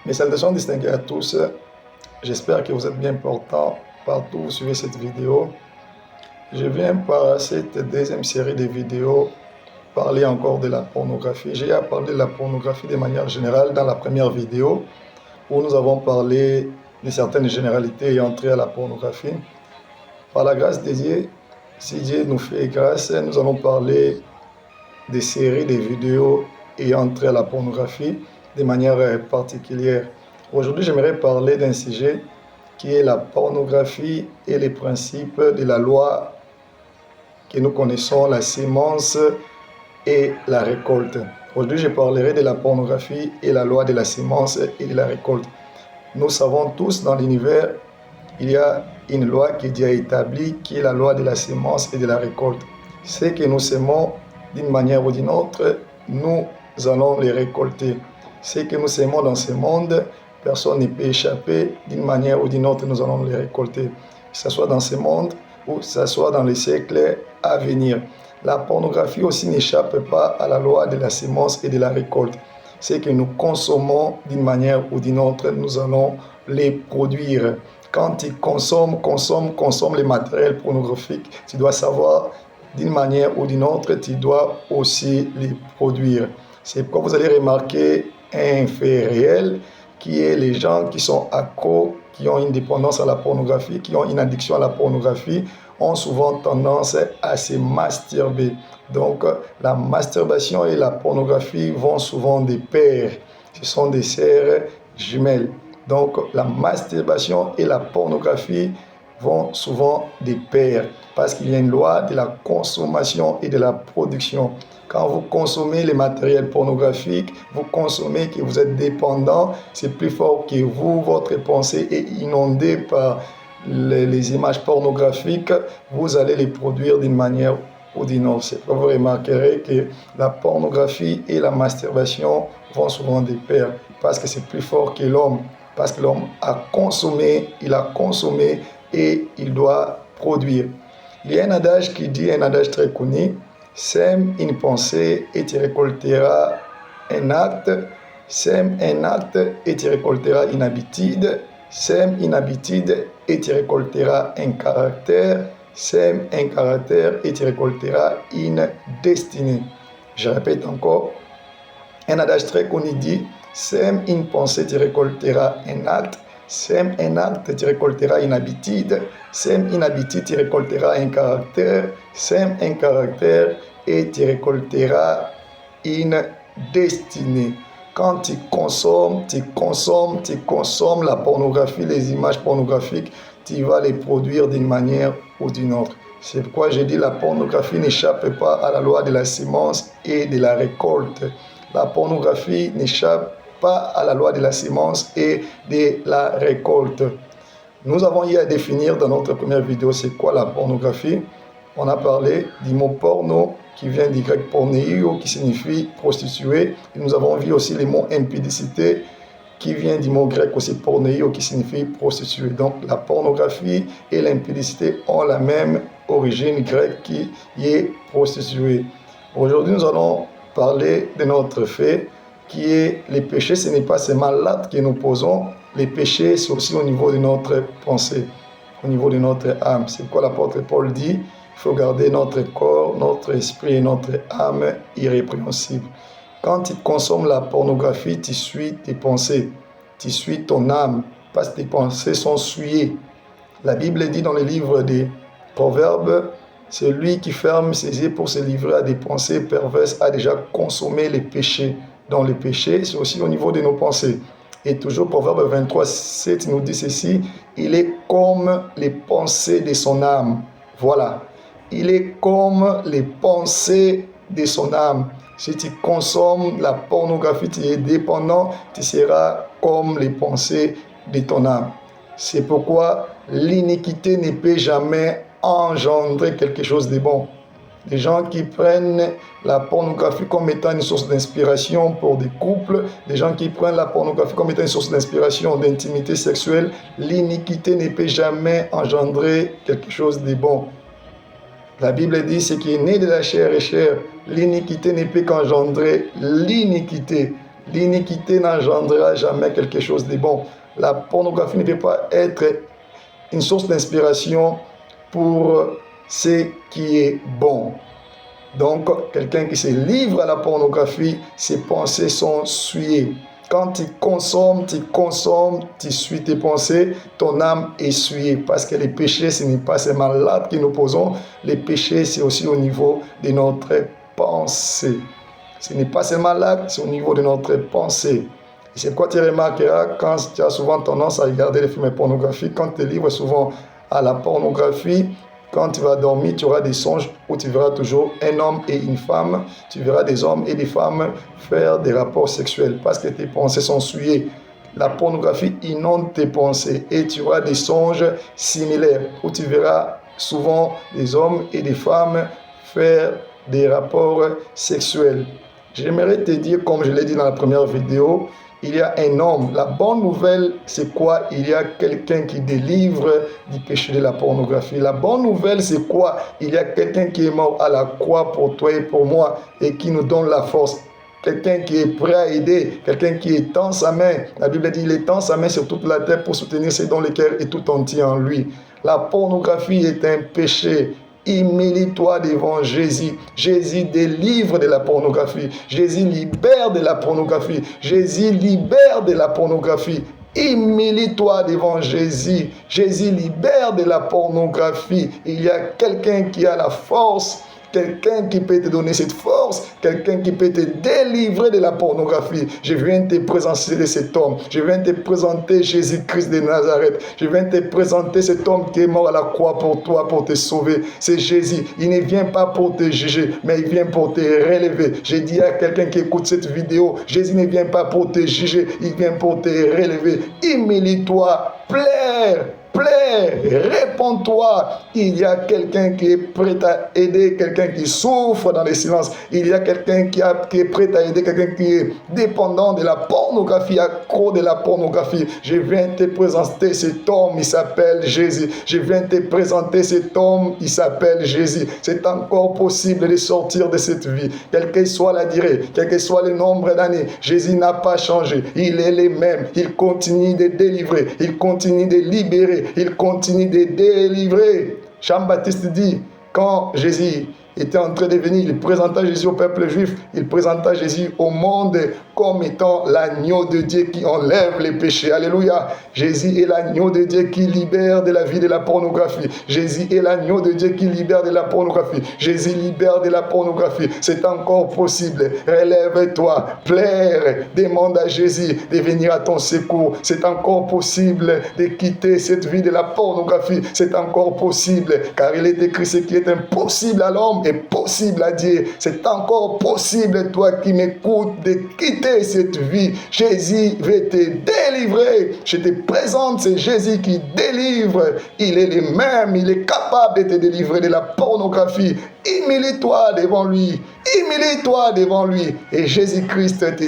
Mes salutations distinguées à tous. J'espère que vous êtes bien portants partout où vous suivez cette vidéo. Je viens par cette deuxième série de vidéos parler encore de la pornographie. J'ai parlé de la pornographie de manière générale dans la première vidéo où nous avons parlé de certaines généralités ayant trait à la pornographie. Par la grâce de Dieu, si Dieu nous fait grâce, nous allons parler des séries de vidéos ayant trait à la pornographie de manière particulière. Aujourd'hui, j'aimerais parler d'un sujet qui est la pornographie et les principes de la loi que nous connaissons, la sémence et la récolte. Aujourd'hui, je parlerai de la pornographie et la loi de la sémence et de la récolte. Nous savons tous dans l'univers, il y a une loi qui est déjà établie, qui est la loi de la sémence et de la récolte. Ce que nous sémons d'une manière ou d'une autre, nous allons les récolter. Ce que nous sémons dans ce monde, personne ne peut échapper. D'une manière ou d'une autre, nous allons les récolter. Que ce soit dans ce monde ou que ce soit dans les siècles à venir. La pornographie aussi n'échappe pas à la loi de la sémence et de la récolte. Ce que nous consommons d'une manière ou d'une autre, nous allons les produire. Quand tu consommes les matériels pornographiques, tu dois savoir d'une manière ou d'une autre, tu dois aussi les produire. C'est pourquoi vous allez remarquer un fait réel qui est les gens qui sont accros, qui ont une dépendance à la pornographie, qui ont une addiction à la pornographie, ont souvent tendance à se masturber. Donc la masturbation et la pornographie vont souvent de pair. Ce sont des sœurs jumelles. Donc la masturbation et la pornographie vont souvent de pair parce qu'il y a une loi de la consommation et de la production. Quand vous consommez les matériels pornographiques, vous consommez que vous êtes dépendant, c'est plus fort que vous, votre pensée est inondée par les images pornographiques, vous allez les produire d'une manière ou d'une autre. Vous remarquerez que la pornographie et la masturbation vont souvent de pair parce que c'est plus fort que l'homme. Parce que l'homme a consommé, et il doit produire. Il y a un adage qui dit, un adage très connu, sème une pensée et tu récolteras un acte, sème un acte et tu récolteras une habitude, sème une habitude et tu récolteras un caractère, sème un caractère et tu récolteras une destinée. Je répète encore, un adage très connu dit, sème une pensée, tu récolteras un acte. Sème un acte, tu récolteras une habitude. Sème une habitude, tu récolteras un caractère. Sème un caractère et tu récolteras une destinée. Quand tu consommes la pornographie, les images pornographiques, tu vas les produire d'une manière ou d'une autre. C'est pourquoi j'ai dit la pornographie n'échappe pas à la loi de la sémence et de la récolte. La pornographie n'échappe pas à la loi de la sémence et de la récolte. Nous avons eu à définir dans notre première vidéo c'est quoi la pornographie. On a parlé du mot porno qui vient du grec porneio qui signifie prostituée. Et nous avons vu aussi le mot impudicité qui vient du mot grec aussi porneio qui signifie prostituée. Donc la pornographie et l'impudicité ont la même origine grecque qui est prostituée. Aujourd'hui nous allons parler de notre fait qui est les péchés. Ce n'est pas seulement l'acte que nous posons, les péchés c'est aussi au niveau de notre pensée, au niveau de notre âme. C'est pourquoi l'apôtre Paul dit il faut garder notre corps, notre esprit et notre âme irrépréhensibles. Quand tu consommes la pornographie, tu suis tes pensées, tu suis ton âme, parce que tes pensées sont souillées. La Bible dit dans le livre des Proverbes, celui qui ferme ses yeux pour se livrer à des pensées perverses a déjà consommé les péchés. Donc les péchés, c'est aussi au niveau de nos pensées. Et toujours Proverbe 23, 7 nous dit ceci, il est comme les pensées de son âme. Voilà, il est comme les pensées de son âme. Si tu consommes la pornographie, tu es dépendant, tu seras comme les pensées de ton âme. C'est pourquoi l'iniquité ne peut jamais engendrer quelque chose de bon. Les gens qui prennent la pornographie comme étant une source d'inspiration pour des couples, les gens qui prennent la pornographie comme étant une source d'inspiration, d'intimité sexuelle, l'iniquité ne peut jamais engendrer quelque chose de bon. La Bible dit ce qui est né de la chair est chair. L'iniquité ne peut qu'engendrer l'iniquité. L'iniquité n'engendrera jamais quelque chose de bon. La pornographie ne peut pas être une source d'inspiration pour ce qui est bon. Donc, quelqu'un qui se livre à la pornographie, ses pensées sont souillées. Quand tu consommes, tu suis tes pensées, ton âme est souillée. Parce que les péchés, ce n'est pas seulement l'acte que nous posons, les péchés, c'est aussi au niveau de notre pensée. Ce n'est pas seulement l'acte, c'est au niveau de notre pensée. Et c'est quoi tu remarqueras quand tu as souvent tendance à regarder les films pornographiques, quand tu te livres souvent à la pornographie, quand tu vas dormir, tu auras des songes où tu verras toujours un homme et une femme. Tu verras des hommes et des femmes faire des rapports sexuels parce que tes pensées sont souillées. La pornographie inonde tes pensées et tu auras des songes similaires où tu verras souvent des hommes et des femmes faire des rapports sexuels. J'aimerais te dire, comme je l'ai dit dans la première vidéo, il y a un homme. La bonne nouvelle, c'est quoi? Il y a quelqu'un qui délivre du péché de la pornographie. La bonne nouvelle, c'est quoi? Il y a quelqu'un qui est mort à la croix pour toi et pour moi et qui nous donne la force. Quelqu'un qui est prêt à aider, quelqu'un qui étend sa main. La Bible dit, il étend sa main sur toute la terre pour soutenir ceux dont le cœur est tout entier en lui. La pornographie est un péché. Humilie-toi devant Jésus. Jésus délivre de la pornographie. Jésus libère de la pornographie. Jésus libère de la pornographie. Humilie-toi devant Jésus. Jésus libère de la pornographie. Il y a quelqu'un qui a la force. Quelqu'un qui peut te donner cette force, quelqu'un qui peut te délivrer de la pornographie. Je viens te présenter cet homme. Je viens te présenter Jésus-Christ de Nazareth. Je viens te présenter cet homme qui est mort à la croix pour toi, pour te sauver. C'est Jésus. Il ne vient pas pour te juger, mais il vient pour te relever. J'ai dit à quelqu'un qui écoute cette vidéo, Jésus ne vient pas pour te juger, il vient pour te relever. Humilie-toi, plaire. Réponds-toi. Il y a quelqu'un qui est prêt à aider, quelqu'un qui souffre dans le silence. Il y a quelqu'un qui est prêt à aider, quelqu'un qui est dépendant de la pornographie, accro de la pornographie. Je viens te présenter cet homme, il s'appelle Jésus. Je viens te présenter cet homme, il s'appelle Jésus. C'est encore possible de sortir de cette vie. Quelle que soit la durée, quel que soit le nombre d'années, Jésus n'a pas changé. Il est le même. Il continue de délivrer. Il continue de libérer. Il continue de délivrer. Jean-Baptiste dit, quand Jésus était en train de venir, il présenta Jésus au peuple juif, il présenta Jésus au monde comme étant l'agneau de Dieu qui enlève les péchés. Alléluia. Jésus est l'agneau de Dieu qui libère de la vie de la pornographie. Jésus est l'agneau de Dieu qui libère de la pornographie. Jésus libère de la pornographie. C'est encore possible. Relève-toi, plaire, demande à Jésus de venir à ton secours. C'est encore possible de quitter cette vie de la pornographie. C'est encore possible, car il est écrit, ce qui est impossible à l'homme est possible à Dieu. C'est encore possible, toi qui m'écoutes, de quitter cette vie. Jésus veut te délivrer. Je te présente, c'est Jésus qui délivre. Il est le même, il est capable de te délivrer de la pornographie. Humilie-toi devant lui. Humilie-toi devant lui. Et Jésus-Christ te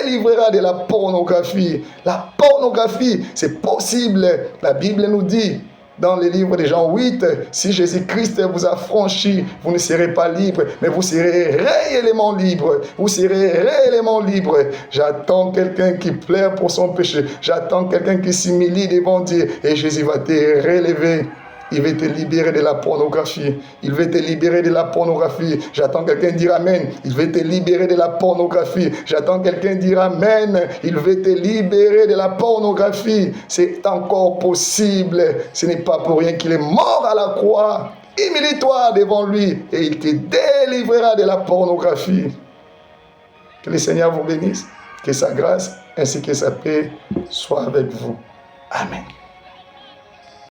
délivrera de la pornographie. La pornographie, c'est possible. La Bible nous dit, dans le livre de Jean 8, si Jésus-Christ vous a franchi, vous ne serez pas libre, mais vous serez réellement libre. Vous serez réellement libre. J'attends quelqu'un qui pleure pour son péché. J'attends quelqu'un qui s'humilie devant Dieu. Et Jésus va te relever. Il veut te libérer de la pornographie. Il veut te libérer de la pornographie. J'attends quelqu'un dire Amen. Il veut te libérer de la pornographie. J'attends quelqu'un dire Amen. Il veut te libérer de la pornographie. C'est encore possible. Ce n'est pas pour rien qu'il est mort à la croix. Humilie-toi devant lui et il te délivrera de la pornographie. Que le Seigneur vous bénisse. Que sa grâce ainsi que sa paix soient avec vous. Amen.